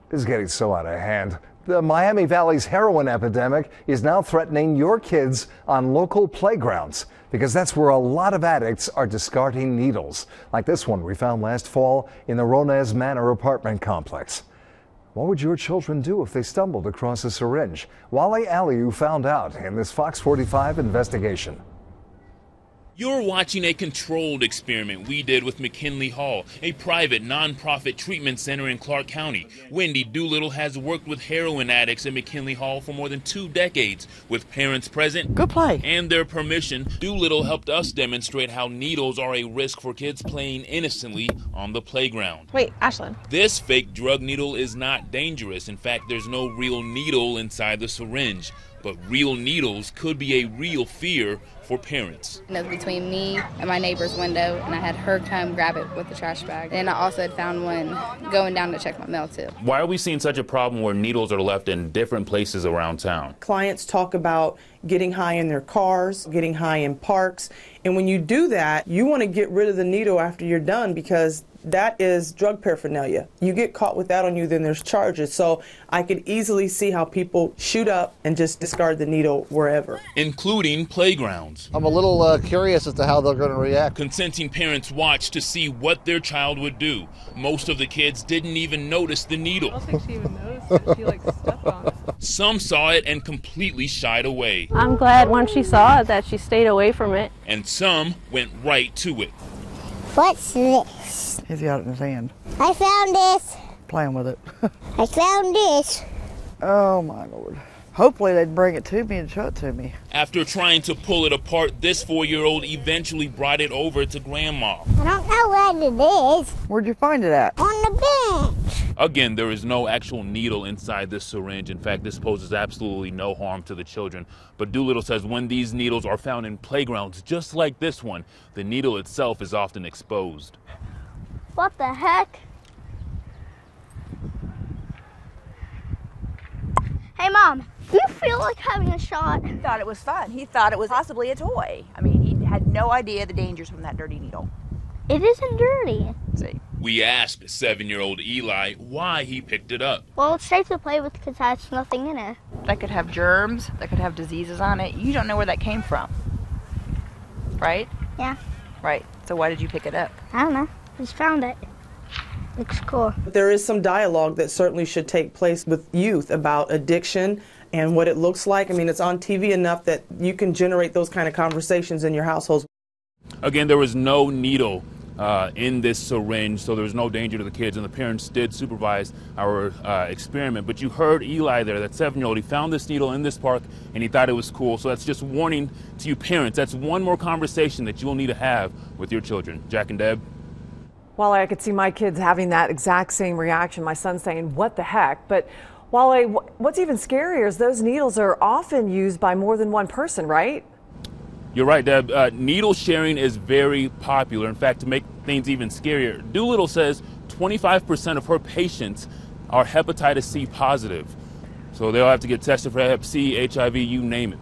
This is getting so out of hand. The Miami Valley's heroin epidemic is now threatening your kids on local playgrounds because that's where a lot of addicts are discarding needles, like this one we found last fall in the Ronez Manor apartment complex. What would your children do if they stumbled across a syringe? Wally Aliou found out in this Fox 45 investigation. You're watching a controlled experiment we did with McKinley Hall, a private nonprofit treatment center in Clark County. Wendy Doolittle has worked with heroin addicts at McKinley Hall for more than 2 decades. With parents present Good play. and their permission, Doolittle helped us demonstrate how needles are a risk for kids playing innocently on the playground. Wait, Ashlyn. This fake drug needle is not dangerous. In fact, there's no real needle inside the syringe. But real needles could be a real fear for parents. It was between me and my neighbor's window, and I had her come grab it with the trash bag. And I also had found one going down to check my mail, too. Why are we seeing such a problem where needles are left in different places around town? Clients talk about getting high in their cars, getting high in parks. And when you do that, you want to get rid of the needle after you're done because that is drug paraphernalia. You get caught with that on you, then there's charges. So I could easily see how people shoot up and just discard the needle wherever. Including playgrounds. I'm a little curious as to how they're going to react. Consenting parents watched to see what their child would do. Most of the kids didn't even notice the needle. I don't think she even noticed it. She stepped on it. Some saw it and completely shied away. I'm glad once she saw it that she stayed away from it. And some went right to it. What's this? He's got it in his hand. I found this. Playing with it. I found this. Oh my Lord. Hopefully they'd bring it to me and show it to me. After trying to pull it apart, this 4-year-old eventually brought it over to Grandma. I don't know what it is. Where'd you find it at? On the bench. Again, there is no actual needle inside this syringe. In fact, this poses absolutely no harm to the children. But Doolittle says when these needles are found in playgrounds just like this one, the needle itself is often exposed. What the heck? Hey, Mom, do you feel like having a shot? He thought it was fun. He thought it was possibly a toy. I mean, he had no idea the dangers from that dirty needle. It isn't dirty. See. We asked 7-year-old Eli why he picked it up. Well, it's safe to play with because it has nothing in it. That could have germs. That could have diseases on it. You don't know where that came from. Right? Yeah. Right. So why did you pick it up? I don't know. I just found it. Looks cool. There is some dialogue that certainly should take place with youth about addiction and what it looks like. I mean, it's on TV enough that you can generate those kind of conversations in your households. Again, there was no needle in this syringe, so there was no danger to the kids, and the parents did supervise our experiment. But you heard Eli there, that 7-year-old. He found this needle in this park, and he thought it was cool. So that's just warning to you parents. That's one more conversation that you'll need to have with your children. Jack and Deb. Well, I could see my kids having that exact same reaction. My son saying, "What the heck?" But Wally, what's even scarier is those needles are often used by more than one person, right? You're right, Deb. Needle sharing is very popular. In fact, to make things even scarier, Doolittle says 25% of her patients are hepatitis C positive. So they'll have to get tested for Hep C, HIV, you name it.